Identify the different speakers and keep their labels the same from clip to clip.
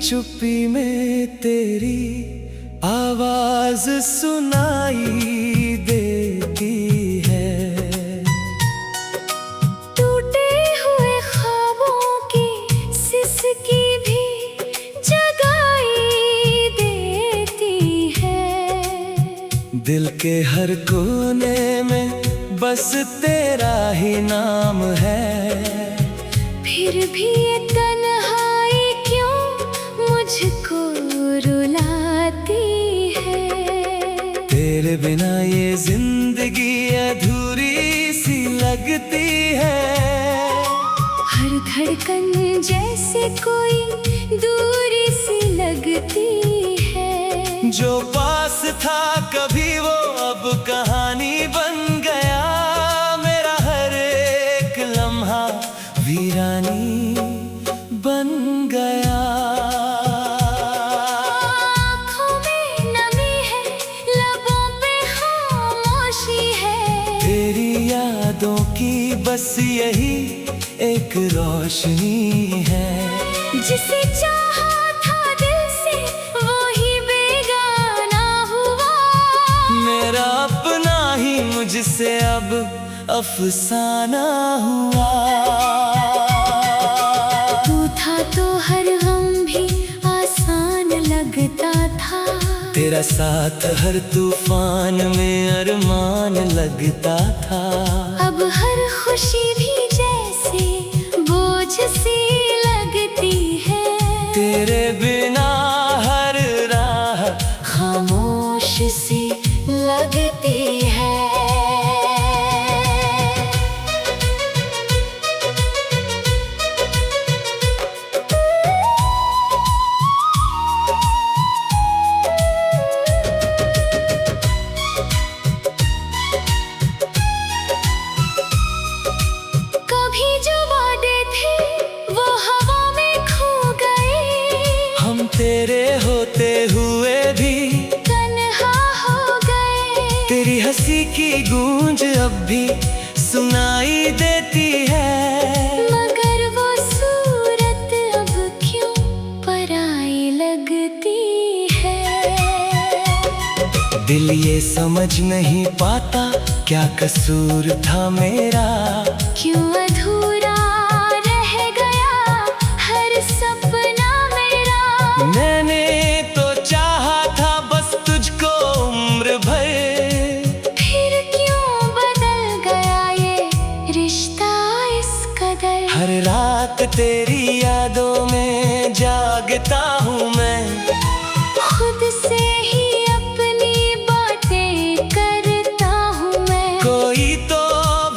Speaker 1: चुप्पी में तेरी आवाज सुनाई देती है।
Speaker 2: टूटे हुए ख्वाबों की सिसकी भी जगाई देती है।
Speaker 1: दिल के हर कोने में बस तेरा ही नाम है।
Speaker 2: फिर भी ये तन्हाई क्यों मुझको रुलाती है।
Speaker 1: तेरे बिना ये जिंदगी अधूरी सी लगती है।
Speaker 2: हर धड़कन जैसे कोई दूरी सी लगती है।
Speaker 1: जो पास था कभी वो अब कहानी बन गया। मेरा हर एक लम्हा वीरानी बन गया।
Speaker 2: आँखों में नमी है, लबों पे खामोशी है।
Speaker 1: तेरी यादों की बस यही एक रोशनी है।
Speaker 2: जिसे चाहा था दिल से वो ही बेगाना हुआ।
Speaker 1: मेरा अपना ही मुझसे अब अफसाना हुआ।
Speaker 2: तू था तो हर गम भी आसान लगता था।
Speaker 1: तेरा साथ हर तूफान में अरमान लगता था।
Speaker 2: अब हर खुशी भी जैसे बोझ सी लगती है।
Speaker 1: तेरे बिना हर राह खामोश सी लगती है।
Speaker 2: कभी जो वादे थे वो हवा में खो गए।
Speaker 1: हम तेरे होते हुए भी
Speaker 2: तन्हा हो गए।
Speaker 1: तेरी हंसी की गूंज अब भी सुनाई देती है।
Speaker 2: मगर वो सूरत अब क्यों पराई लगती है।
Speaker 1: दिल ये समझ नहीं पाता क्या कसूर था मेरा।
Speaker 2: क्यों अधूरा रह गया हर सपना मेरा।
Speaker 1: मैंने तो चाहा था बस तुझको उम्र भर।
Speaker 2: फिर क्यों बदल गया ये रिश्ता इस कदर।
Speaker 1: हर रात तेरी यादों में जागता हूँ मैं।
Speaker 2: खुद से ही अपनी बातें करता हूँ मैं।
Speaker 1: कोई तो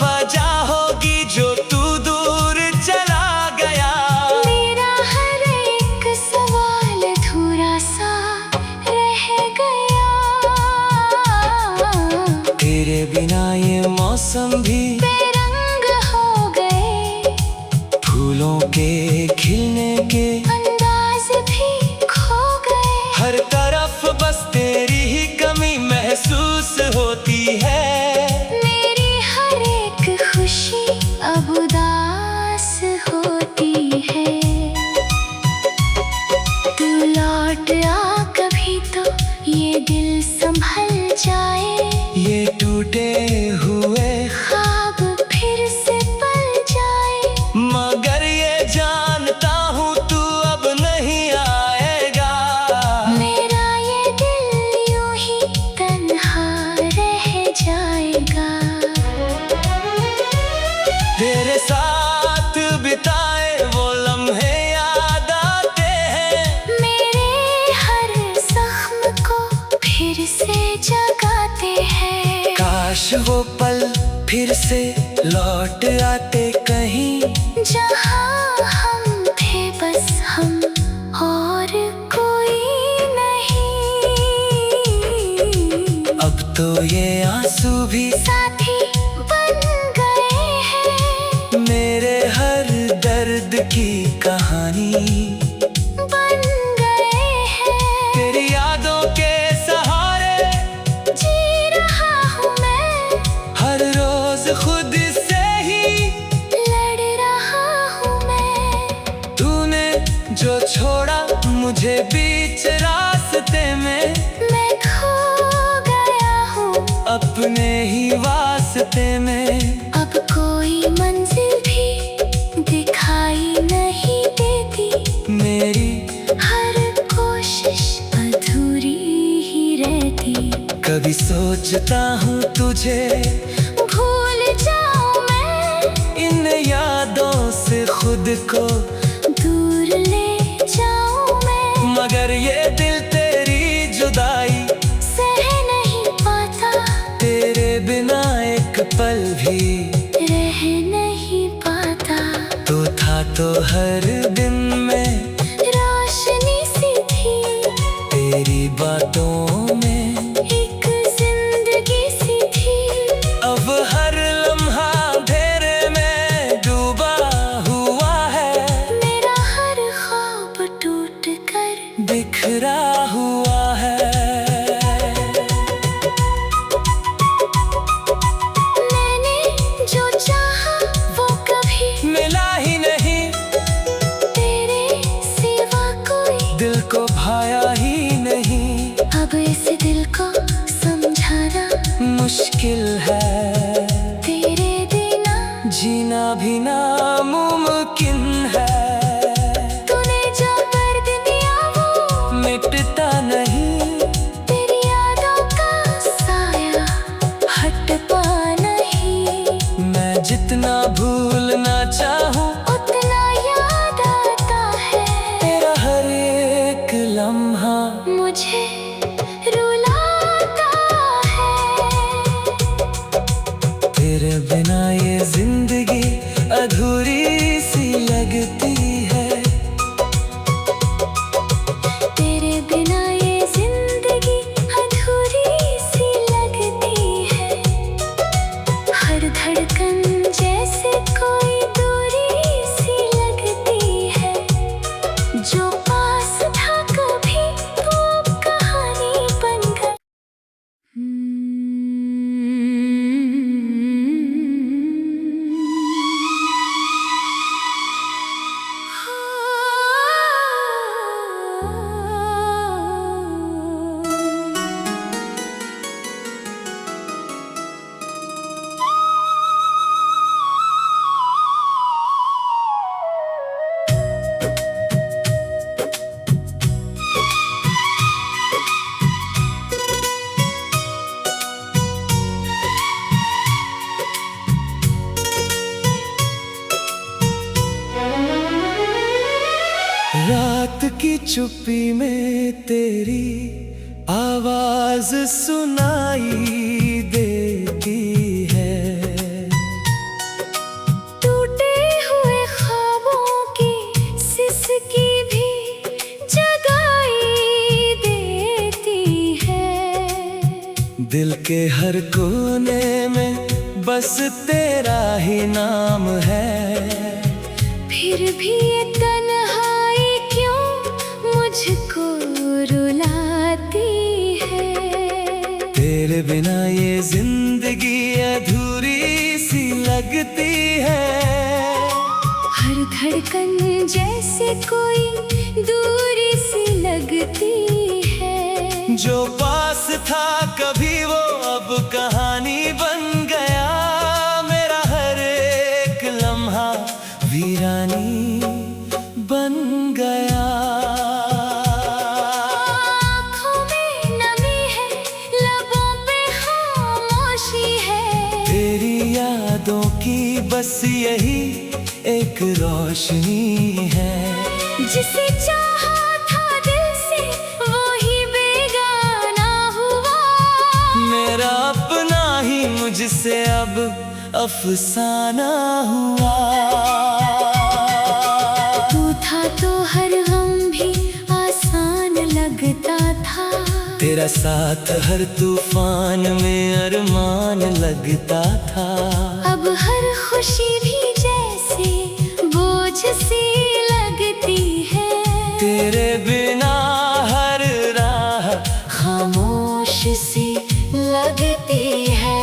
Speaker 1: वजह होगी जो तू दूर चला गया।
Speaker 2: मेरा हर एक सवाल अधूरा सा रह गया।
Speaker 1: तेरे बिना ये मौसम भी
Speaker 2: बेरंग हो गए।
Speaker 1: फूलों के खिलने के
Speaker 2: अंदाज भी खो गए।
Speaker 1: हर तरफ बस तेरी ही कमी महसूस होती है।
Speaker 2: मेरी हर एक खुशी अब उदास होती है। तू लौट आ कभी तो ये दिल संभल जाए।
Speaker 1: ये टूटे हुए
Speaker 2: ख्वाब फिर से पल जाए।
Speaker 1: मगर ये जानता हूँ तू अब नहीं आएगा।
Speaker 2: मेरा ये दिल यूं ही तन्हा रह जाएगा।
Speaker 1: तेरे साथ बिताए वो लम्हे याद आते हैं।
Speaker 2: मेरे हर जख्म को फिर से जगाते हैं।
Speaker 1: काश वो पल फिर से लौट आते कहीं।
Speaker 2: जहाँ हम थे बस हम और कोई नहीं।
Speaker 1: अब तो ये आंसू भी
Speaker 2: साथी बन गए हैं।
Speaker 1: मेरे हर दर्द की कहानी
Speaker 2: बन गए हैं।
Speaker 1: तेरी यादों के सहारे
Speaker 2: जी रहा हूँ मैं।
Speaker 1: हर रोज खुद से ही
Speaker 2: लड़ रहा हूँ मैं।
Speaker 1: तूने जो छोड़ा मुझे ही वास्ते में।
Speaker 2: अब कोई मंजिल भी दिखाई नहीं देती,
Speaker 1: मेरी
Speaker 2: हर कोशिश अधूरी ही रहती।
Speaker 1: कभी सोचता हूँ तुझे
Speaker 2: भूल जाऊं मैं,
Speaker 1: इन यादों से खुद को
Speaker 2: दूर ले जाऊं मैं।
Speaker 1: मगर ये दिल तेरी जुदाई
Speaker 2: सह नहीं पाता,
Speaker 1: तेरे बिना एक पल भी
Speaker 2: रह नहीं पाता।
Speaker 1: तो था तो हर दिन में
Speaker 2: रोशनी सी थी
Speaker 1: तेरी बातों में,
Speaker 2: एक जिंदगी सी थी।
Speaker 1: अब हर लम्हा अंधेरे में डूबा हुआ है।
Speaker 2: मेरा हर ख्वाब टूट कर
Speaker 1: बिखरा हुआ है।
Speaker 2: मैंने जो चाहा वो कभी
Speaker 1: मिला ही नहीं,
Speaker 2: तेरे सिवा कोई
Speaker 1: दिल को भाया ही नहीं।
Speaker 2: अब इस दिल को समझाना
Speaker 1: मुश्किल है,
Speaker 2: तेरे बिना
Speaker 1: जीना भी नामुमकिन है।
Speaker 2: तूने जो दर्द दिया वो
Speaker 1: मिटता नहीं,
Speaker 2: तेरी यादों का साया हटता नहीं।
Speaker 1: मैं जितना भूलना चाहूँ
Speaker 2: उतना याद आता है,
Speaker 1: तेरा हर एक लम्हा
Speaker 2: मुझे रुलाता है।
Speaker 1: तेरे बिना ये जिंदगी अधूरी सी लगती है।
Speaker 2: तेरे बिना ये जिंदगी अधूरी सी लगती है। हर धड़कन जैसे कोई दूरी सी लगती है। जो पास था कभी वो अब कहानी बन गई।
Speaker 1: रात की चुप्पी में तेरी आवाज सुनाई देती है।
Speaker 2: टूटे हुए ख्वाबों की सिसकी भी जगाई देती है।
Speaker 1: दिल के हर कोने में बस तेरा ही नाम है।
Speaker 2: फिर भी ये तन्हाई क्यों मुझको रुलाती है।
Speaker 1: तेरे बिना ये जिंदगी अधूरी सी लगती है।
Speaker 2: हर धड़कन जैसे कोई दूरी सी लगती है।
Speaker 1: जो पास था कभी वो अब कहानी बन गया। मेरा हर एक लम्हा वीरानी बन गया।
Speaker 2: आँखों में नमी है, लबों पे खामोशी है।
Speaker 1: तेरी यादों की बस यही एक रोशनी है।
Speaker 2: जिसे चाहा था दिल से वो ही बेगाना हुआ।
Speaker 1: मेरा अपना ही मुझसे अब अफसाना हुआ।
Speaker 2: तू था तो हर गम भी आसान लगता था।
Speaker 1: तेरा साथ हर तूफान में अरमान लगता था।
Speaker 2: अब हर खुशी भी जैसे बोझ सी लगती है।
Speaker 1: तेरे बिना हर राह खामोश सी लगती है।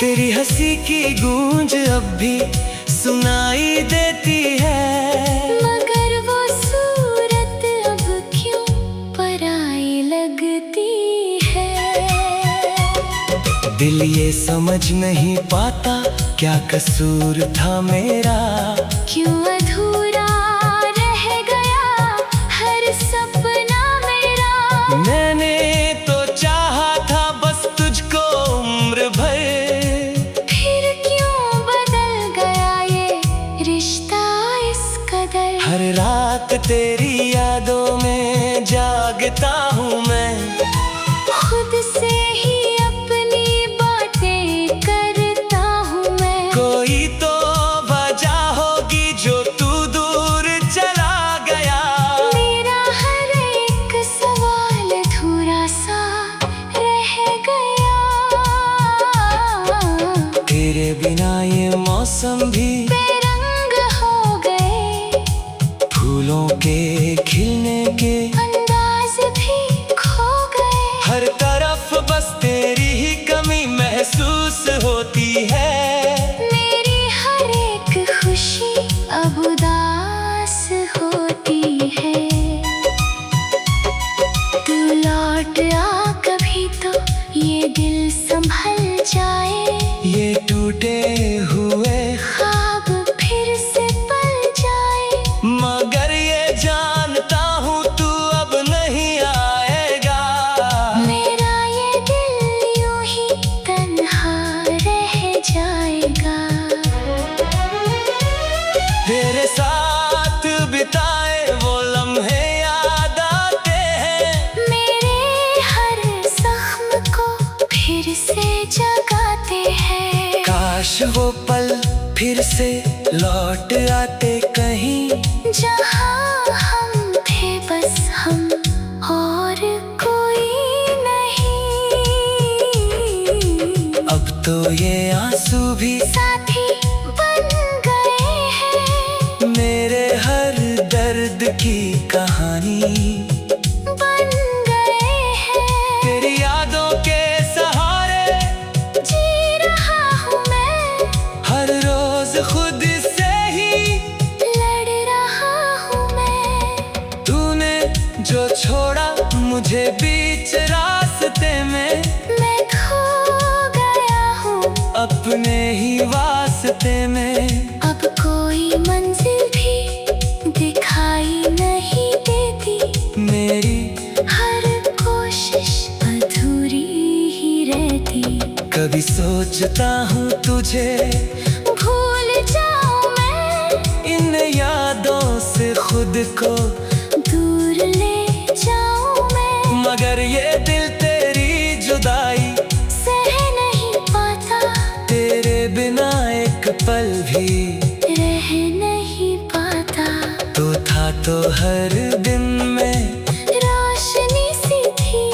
Speaker 1: तेरी हंसी की गूंज अब भी सुनाई देती है,
Speaker 2: मगर वो सूरत अब क्यों पराई लगती है।
Speaker 1: दिल ये समझ नहीं पाता क्या कसूर था मेरा,
Speaker 2: क्यों अधूरा रह गया हर सपना मेरा।
Speaker 1: मैंने तो चाहा था बस तुझको उम्र भर,
Speaker 2: फिर क्यों बदल गया ये रिश्ता इस कदर।
Speaker 1: हर रात तेरी यादों में जागता हूँ मैं,
Speaker 2: खुद से ही अपनी बातें करता हूँ मैं।
Speaker 1: कोई तो वजह होगी जो तू दूर चला गया।
Speaker 2: मेरा हर एक सवाल अधूरा सा रह गया।
Speaker 1: तेरे बिना ये मौसम भी
Speaker 2: बेरंग हो गए,
Speaker 1: फूलों के खिलने के
Speaker 2: अंदाज भी खो गए।
Speaker 1: हर तरफ बस तेरी ही कमी महसूस होती है।
Speaker 2: मेरी हर एक खुशी अब उदास होती है। तू लौट आ कभी तो ये दिल संभल जाए,
Speaker 1: ये टूटे हुए
Speaker 2: ख्वाब फिर से पल जाए।
Speaker 1: मगर ये जानता हूँ तू अब नहीं आएगा।
Speaker 2: मेरा ये दिल यूं ही तन्हा रह जाएगा।
Speaker 1: तेरे साथ बिताए वो लम्हे याद आते हैं,
Speaker 2: मेरे हर जख्म को फिर से जगाते हैं।
Speaker 1: काश वो पल फिर से लौट आते कहीं,
Speaker 2: जहाँ हम थे बस हम और कोई नहीं।
Speaker 1: अब तो ये आंसू भी
Speaker 2: साथी बन गए हैं,
Speaker 1: मेरे हर दर्द की कहानी
Speaker 2: बन गए हैं।
Speaker 1: तेरी यादों के सहारे
Speaker 2: जी रहा हूँ मैं,
Speaker 1: हर रोज खुद से ही
Speaker 2: लड़ रहा हूँ मैं।
Speaker 1: तूने जो छोड़ा मुझे बीच रास्ते में,
Speaker 2: मैं खो गया हूँ
Speaker 1: अपने ही वास्ते में।
Speaker 2: अब कोई मंजिल भी दिखाई नहीं देती,
Speaker 1: मेरी
Speaker 2: हर कोशिश अधूरी ही रहती।
Speaker 1: कभी सोचता हूँ तुझे
Speaker 2: भूल जाऊं मैं,
Speaker 1: इन यादों से खुद को
Speaker 2: दूर ले जाऊं मैं।
Speaker 1: मगर ये दिल तेरी जुदाई
Speaker 2: सह नहीं पाता,
Speaker 1: तेरे बिना एक पल भी
Speaker 2: रह नहीं पाता।
Speaker 1: तो था तो हर दिन में
Speaker 2: रोशनी सी थी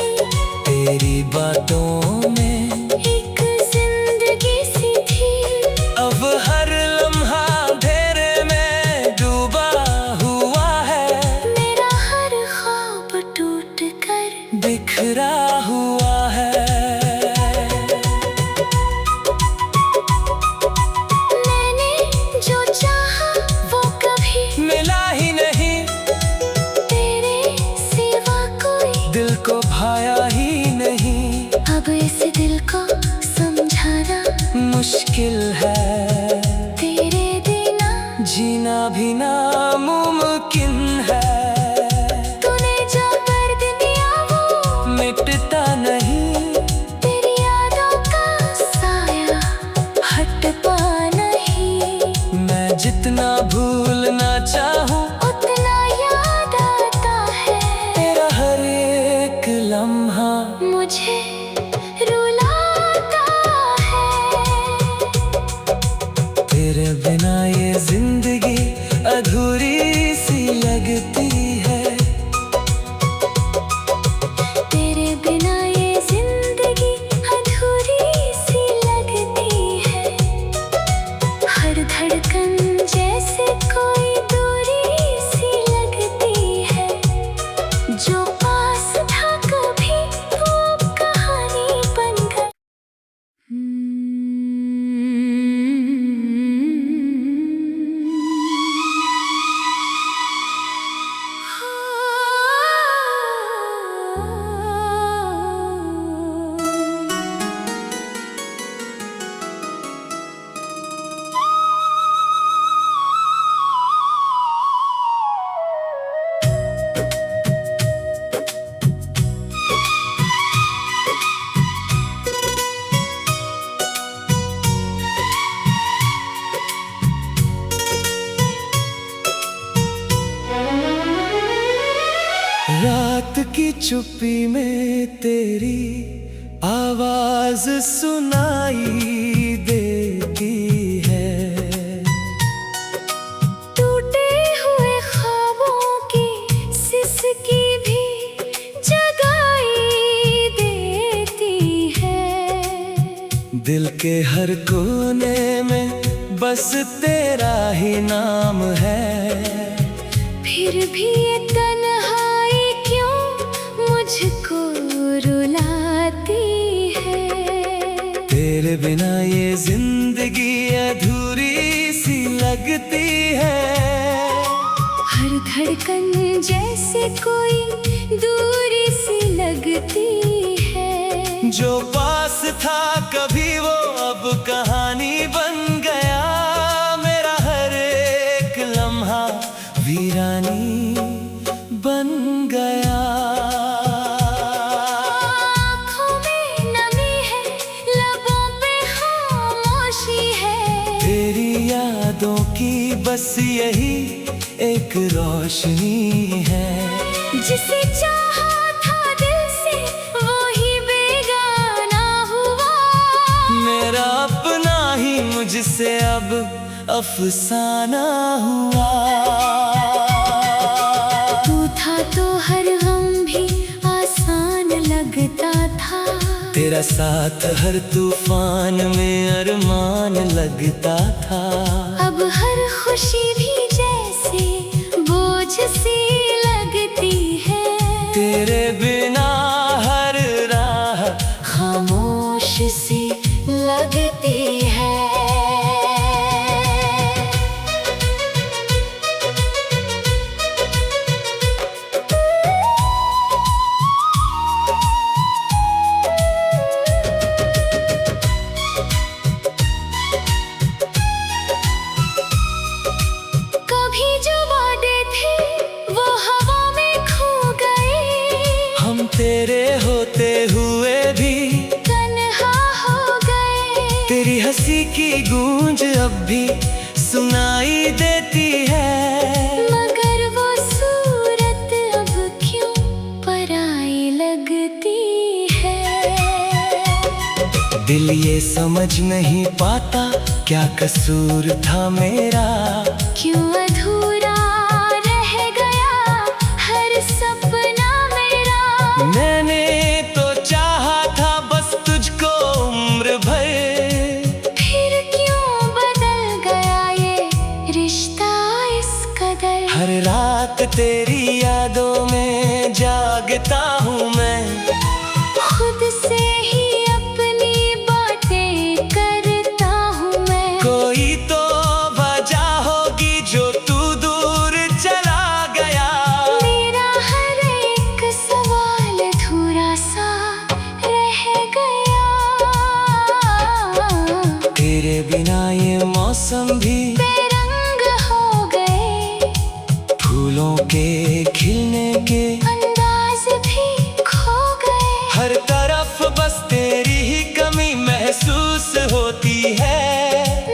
Speaker 1: तेरी बातों में,
Speaker 2: एक जिंदगी सी थी।
Speaker 1: अब हर लम्हा अंधेरे में डूबा हुआ है,
Speaker 2: मेरा हर ख्वाब टूट कर
Speaker 1: बिखरा हुआ है।
Speaker 2: मैंने जो चाहा वो कभी
Speaker 1: मिला ही नहीं,
Speaker 2: तेरे सिवा कोई
Speaker 1: दिल को भाया ही नहीं।
Speaker 2: अब इस दिल को समझाना
Speaker 1: मुश्किल है,
Speaker 2: तेरे बिना
Speaker 1: जीना भी नामुमकिन है।
Speaker 2: तूने जो दर्द दिया वो
Speaker 1: मिटता नहीं,
Speaker 2: तेरी यादों का साया हटता नहीं।
Speaker 1: मैं जितना भूलना चाहूँ
Speaker 2: उतना याद आता है,
Speaker 1: तेरा हर एक लम्हा
Speaker 2: मुझे रुलाता है।
Speaker 1: चुप्पी में तेरी आवाज सुनाई देती है।
Speaker 2: टूटे हुए ख्वाबों की सिसकी भी जगाई देती है।
Speaker 1: दिल के हर कोने में बस तेरा ही नाम है।
Speaker 2: फिर भी ये तन्हाई क्यों मुझको रुलाती है।
Speaker 1: तेरे बिना ये जिंदगी अधूरी सी लगती है।
Speaker 2: हर धड़कन जैसे कोई दूरी सी लगती है।
Speaker 1: जो पास था कभी वो अब कहानी बन गया। मेरा हर एक लम्हा वीरानी बन गया।
Speaker 2: आँखों में नमी है, लबों पे खामोशी है।
Speaker 1: तेरी यादों की बस यही एक रोशनी है।
Speaker 2: जिसे चाहा था दिल से वो ही बेगाना हुआ।
Speaker 1: मेरा अपना ही मुझसे अब अफसाना हुआ।
Speaker 2: तू था तो हर गम भी आसान लगता था।
Speaker 1: तेरा साथ हर तूफान में अरमान लगता था।
Speaker 2: अब हर खुशी भी जैसे बोझ सी लगती है।
Speaker 1: तेरे बिना हर राह खामोश सी लगती है।
Speaker 2: कभी जो वादे थे वो हवा में खो गए।
Speaker 1: हम तेरे होते हुए भी
Speaker 2: तन्हा हो गए।
Speaker 1: तेरी हंसी की गूंज अब भी सुनाई देती है।
Speaker 2: मगर वो सूरत अब क्यों पराई लगती है।
Speaker 1: दिल ये समझ नहीं पाता क्या कसूर था मेरा।
Speaker 2: क्यों अधूरा रह गया हर सपना मेरा।
Speaker 1: मैंने तो चाहा था बस तुझको उम्र भर।
Speaker 2: फिर क्यों बदल गया ये रिश्ता इस कदर।
Speaker 1: हर रात तेरी यादों में जागता हूँ मैं।
Speaker 2: खुद से ही अपनी बातें करता हूँ मैं।
Speaker 1: कोई तो वजह होगी जो तू दूर चला गया।
Speaker 2: मेरा हर एक सवाल अधूरा सा रह गया।
Speaker 1: तेरे बिना ये मौसम भी
Speaker 2: बेरंग हो गए।
Speaker 1: फूलों के खिलने के
Speaker 2: अंदाज भी खो गए।
Speaker 1: हर तरफ बस तेरी ही कमी महसूस होती है।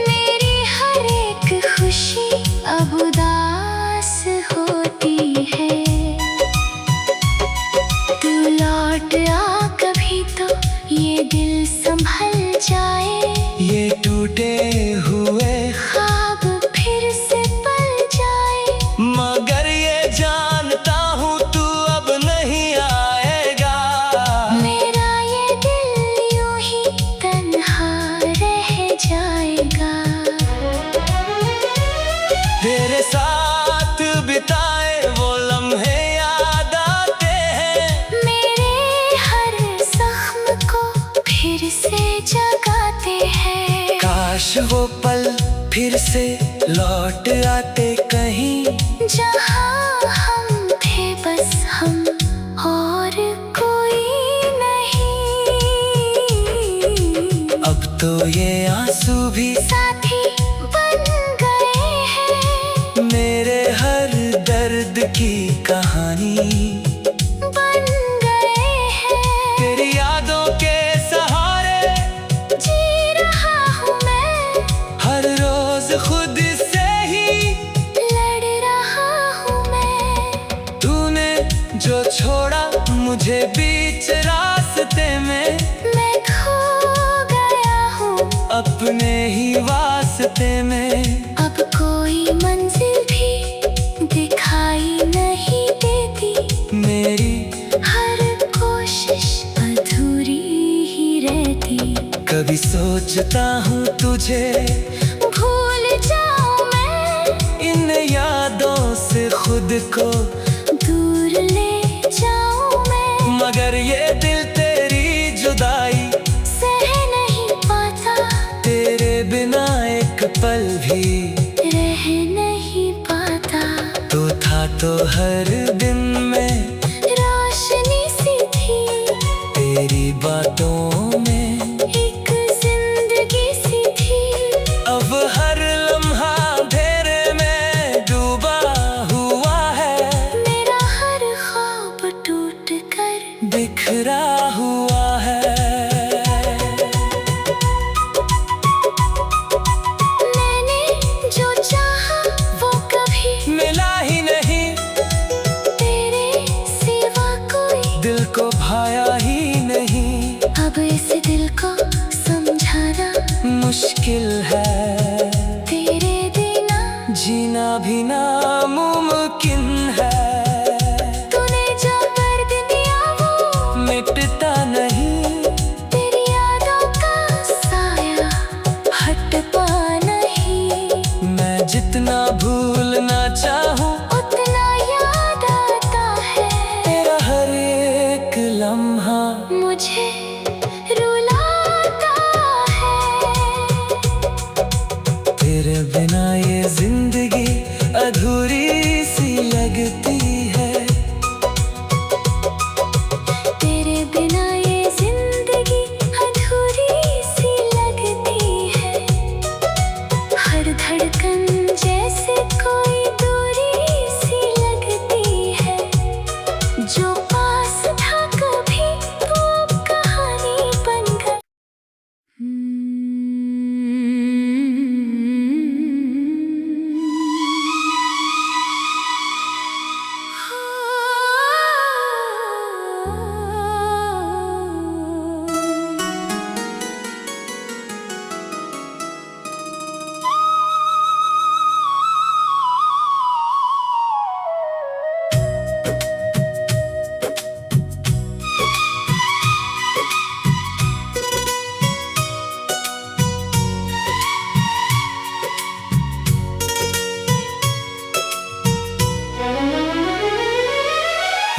Speaker 2: मेरी हर एक खुशी अब उदास होती है। तू लौट आ कभी तो ये दिल संभल जाए।
Speaker 1: ये टूटे हुए
Speaker 2: ख्वाब फिर से पल जाए।
Speaker 1: मगर ये जानता हूँ तू अब नहीं आएगा।
Speaker 2: मेरा ये दिल यूं ही तन्हा रह जाएगा।
Speaker 1: तेरे साथ बिताए वो लम्हे याद आते हैं।
Speaker 2: मेरे हर जख्म को फिर से जगाते हैं।
Speaker 1: काश वो पल फिर से लौट आते कहीं।
Speaker 2: जहाँ हम थे बस हम और कोई नहीं।
Speaker 1: अब तो ये आंसू भी
Speaker 2: साथी बन गए हैं।
Speaker 1: मेरे हर दर्द की कहानी
Speaker 2: बन गए हैं।
Speaker 1: तेरी यादों के सहारे
Speaker 2: जी रहा हूँ मैं।
Speaker 1: हर रोज खुद से ही
Speaker 2: लड़ रहा हूँ मैं।
Speaker 1: तूने जो छोड़ा मुझे अपने ही वास्ते में।
Speaker 2: अब कोई मंजिल भी दिखाई नहीं देती,
Speaker 1: मेरी
Speaker 2: हर कोशिश अधूरी ही रहती।
Speaker 1: कभी सोचता हूँ तुझे
Speaker 2: भूल जाऊं मैं,
Speaker 1: इन यादों से खुद को
Speaker 2: दूर ले जाऊं मैं,
Speaker 1: मगर ये दिल तेरी जुदाई
Speaker 2: सह नहीं पाता,
Speaker 1: तेरे बिना एक पल भी
Speaker 2: रह नहीं पाता।
Speaker 1: तो था तो हर दिन में
Speaker 2: रोशनी सी थी
Speaker 1: तेरी बातों में,
Speaker 2: एक जिंदगी सी थी।
Speaker 1: अब हर लम्हा अंधेरे में डूबा हुआ है,
Speaker 2: मेरा हर ख्वाब टूट कर
Speaker 1: बिखरा हुआ है।
Speaker 2: मैंने जो चाहा वो कभी
Speaker 1: मिला ही नहीं,
Speaker 2: तेरे सिवा कोई
Speaker 1: दिल को भाया ही नहीं।
Speaker 2: अब इस दिल को समझाना
Speaker 1: मुश्किल है,
Speaker 2: तेरे बिना
Speaker 1: जीना भी नामुमकिन है।
Speaker 2: तूने जो दर्द दिया वो
Speaker 1: मिटता नहीं,
Speaker 2: तेरी यादों का साया हटता नहीं।
Speaker 1: मैं जितना भूलना चाहूँ
Speaker 2: उतना याद आता है,
Speaker 1: तेरा हर एक लम्हा
Speaker 2: मुझे रुलाता है।
Speaker 1: तेरे बिना ये जिंदगी अधूरी सी लगती है।
Speaker 2: तेरे बिना ये जिंदगी अधूरी सी लगती है। हर धड़कन जैसे कोई दूरी सी लगती है। जो पास था कभी वो अब कहानी बन गई।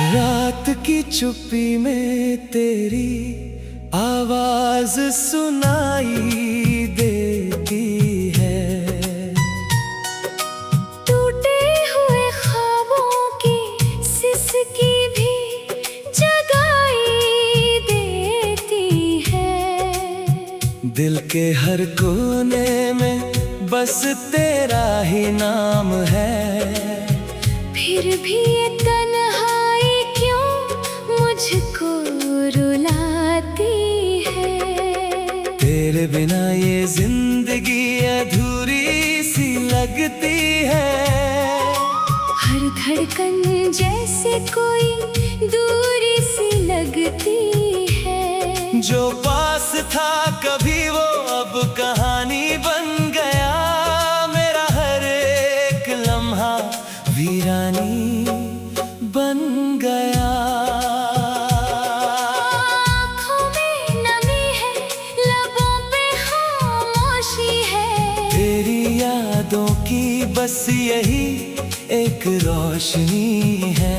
Speaker 1: रात की चुप्पी में तेरी आवाज सुनाई देती है।
Speaker 2: टूटे हुए ख्वाबों की सिसकी भी जगाई देती है।
Speaker 1: दिल के हर कोने में बस तेरा ही नाम है।
Speaker 2: फिर भी ये तन्हाई क्यों मुझको रुलाती है।
Speaker 1: तेरे बिना ये जिंदगी अधूरी सी लगती है।
Speaker 2: हर धड़कन जैसे कोई दूरी सी लगती है।
Speaker 1: जो पास था कभी वो अब कहानी बन गया। मेरा हर एक लम्हा वीरानी बन गया।
Speaker 2: आँखों में नमी है, लबों पे खामोशी है।
Speaker 1: तेरी यादों की बस यही एक रोशनी है।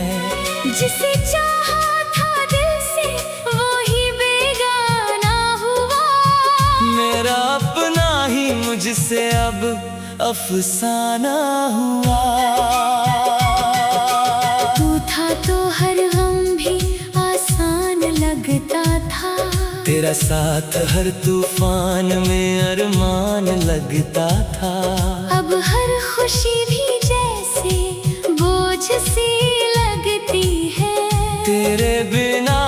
Speaker 2: जिसे चाहा था दिल से वो ही बेगाना हुआ।
Speaker 1: मेरा अपना ही मुझसे अब अफसाना हुआ।
Speaker 2: तू था तो हर गम भी आसान लगता था।
Speaker 1: तेरा साथ हर तूफान में अरमान लगता था।
Speaker 2: अब हर खुशी भी जैसे बोझ सी लगती है।
Speaker 1: तेरे बिना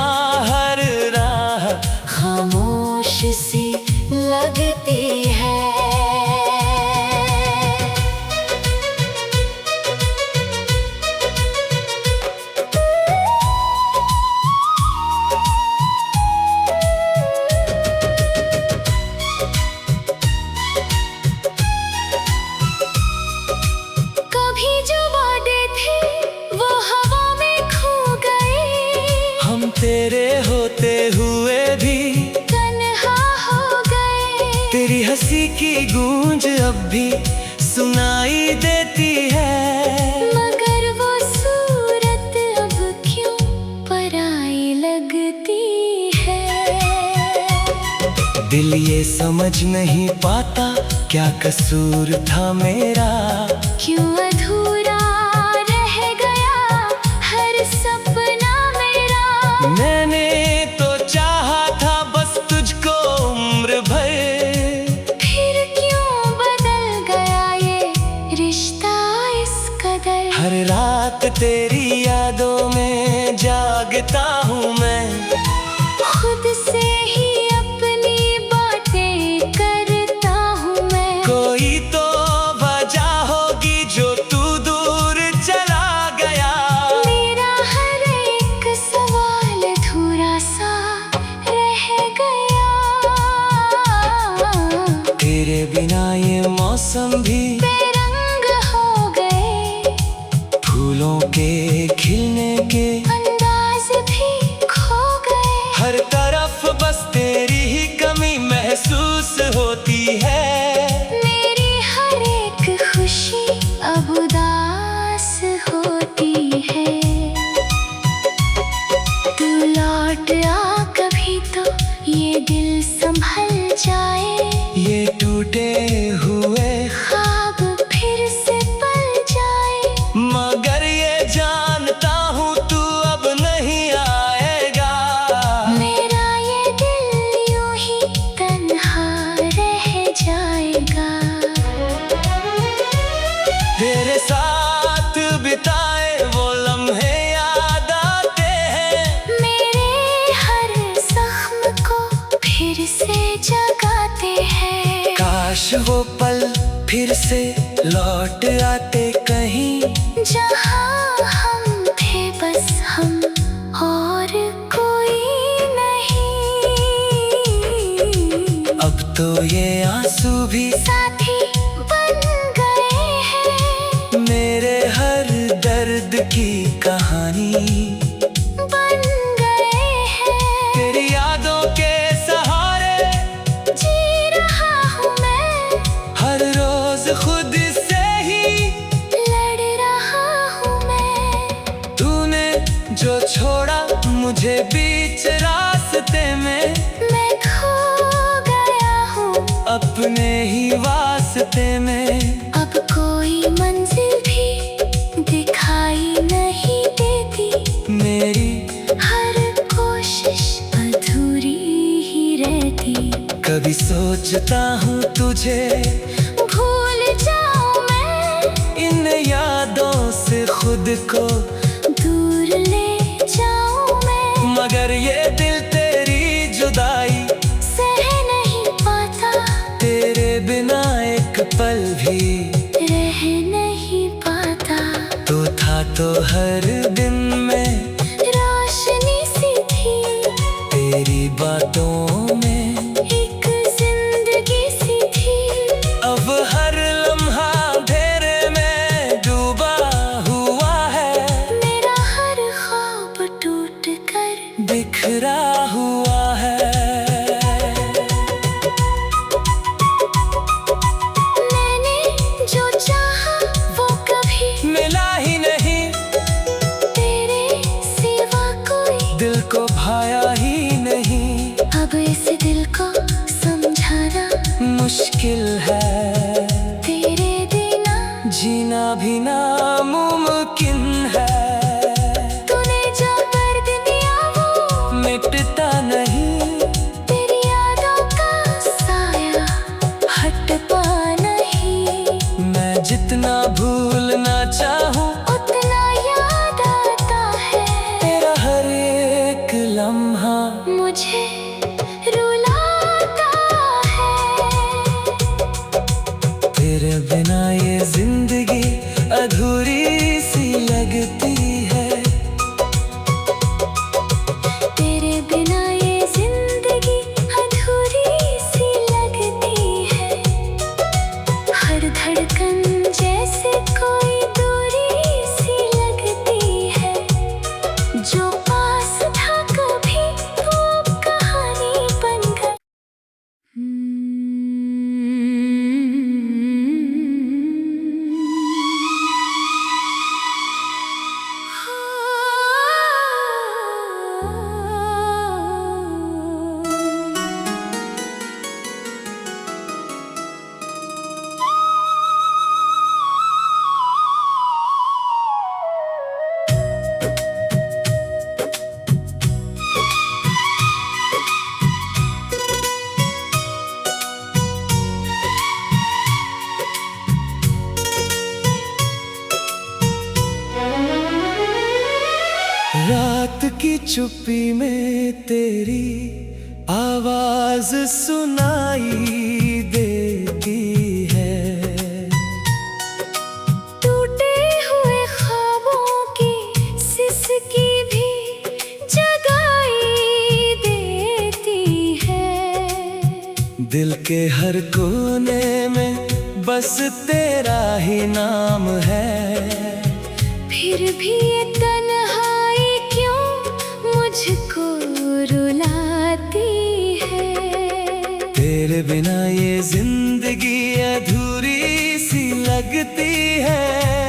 Speaker 1: हर राह
Speaker 2: खामोश सी लगती है।
Speaker 1: तेरी हंसी की गूंज अब भी सुनाई देती है।
Speaker 2: मगर वो सूरत अब क्यों पराई लगती है।
Speaker 1: दिल ये समझ नहीं पाता क्या कसूर था मेरा,
Speaker 2: क्यों अधूरा रह गया हर सपना मेरा।
Speaker 1: मैंने तो चाहा था बस तुझको उम्र भर,
Speaker 2: फिर क्यों बदल गया ये रिश्ता इस कदर।
Speaker 1: हर रात तेरी यादों में जागता हूँ मैं,
Speaker 2: खुद से ही अपनी बातें करता हूँ मैं।
Speaker 1: कोई तो वजह होगी जो तू दूर चला गया।
Speaker 2: मेरा हर एक सवाल अधूरा सा रह गया।
Speaker 1: तेरे बिना ये मौसम भी
Speaker 2: बेरंग हो गए,
Speaker 1: फूलों के खिलने के
Speaker 2: अंदाज भी खो गए।
Speaker 1: हर तरफ बस तेरी ही कमी महसूस होती है।
Speaker 2: मेरी हर एक खुशी अब उदास होती है। तू लौट आ कभी तो ये दिल संभल जाए,
Speaker 1: ये टूटे हुए
Speaker 2: ख्वाब फिर से पल जाए।
Speaker 1: मगर ये जानता हूँ तू अब नहीं आएगा।
Speaker 2: मेरा ये दिल यूं ही तन्हा रह जाएगा।
Speaker 1: तेरे साथ बिताए वो लम्हे याद आते हैं,
Speaker 2: मेरे हर जख्म को फिर से जगाते हैं।
Speaker 1: काश वो पल फिर से लौट आते कहीं,
Speaker 2: जहाँ हम थे बस हम और कोई नहीं।
Speaker 1: अब तो ये आंसू भी
Speaker 2: साथी बन गए हैं,
Speaker 1: मेरे हर दर्द की कहानी
Speaker 2: बन गए हैं।
Speaker 1: तेरी यादों के सहारे
Speaker 2: जी रहा हूँ मैं,
Speaker 1: हर रोज खुद से ही
Speaker 2: लड़ रहा हूँ मैं।
Speaker 1: तूने जो छोड़ा मुझे बीच रास्ते में,
Speaker 2: मैं खो गया हूँ
Speaker 1: अपने ही वास्ते में।
Speaker 2: अब कोई मंजिल भी दिखाई नहीं देती,
Speaker 1: मेरी
Speaker 2: हर कोशिश अधूरी ही रहती।
Speaker 1: कभी सोचता हूँ तुझे
Speaker 2: भूल जाऊं मैं,
Speaker 1: इन यादों से खुद को
Speaker 2: दूर ले जाऊं मैं।
Speaker 1: मगर ये दिल तेरी जुदाई
Speaker 2: सह नहीं पाता,
Speaker 1: तेरे बिना एक पल भी
Speaker 2: रह नहीं पाता।
Speaker 1: तो था तो हर दिन में
Speaker 2: रोशनी सी थी
Speaker 1: तेरी बातों में,
Speaker 2: एक जिंदगी सी थी।
Speaker 1: अब हर लम्हा अंधेरे में डूबा हुआ है,
Speaker 2: मेरा हर ख्वाब टूट कर
Speaker 1: बिखरा हुआ है।
Speaker 2: मैंने जो चाहा वो कभी
Speaker 1: मिला ही नहीं,
Speaker 2: तेरे सिवा कोई
Speaker 1: दिल को भाया ही नहीं।
Speaker 2: अब इस दिल को समझाना
Speaker 1: मुश्किल है,
Speaker 2: तेरे बिना
Speaker 1: जीना भी नामुमकिन है।
Speaker 2: तूने जो दर्द दिया वो
Speaker 1: मिटता नहीं,
Speaker 2: तेरी यादों का साया हटता नहीं।
Speaker 1: मैं जितना भूलना चाहूँ
Speaker 2: उतना याद आता है,
Speaker 1: तेरा हर एक लम्हा
Speaker 2: मुझे रुलाता है।
Speaker 1: चुप्पी में तेरी आवाज सुनाई देती है।
Speaker 2: टूटे हुए ख्वाबों की सिसकी भी जगाई देती है।
Speaker 1: दिल के हर कोने में बस तेरा ही नाम है।
Speaker 2: फिर भी ये तन्हाई क्यों मुझको रुलाती है।
Speaker 1: तेरे बिना ये जिंदगी अधूरी सी लगती है।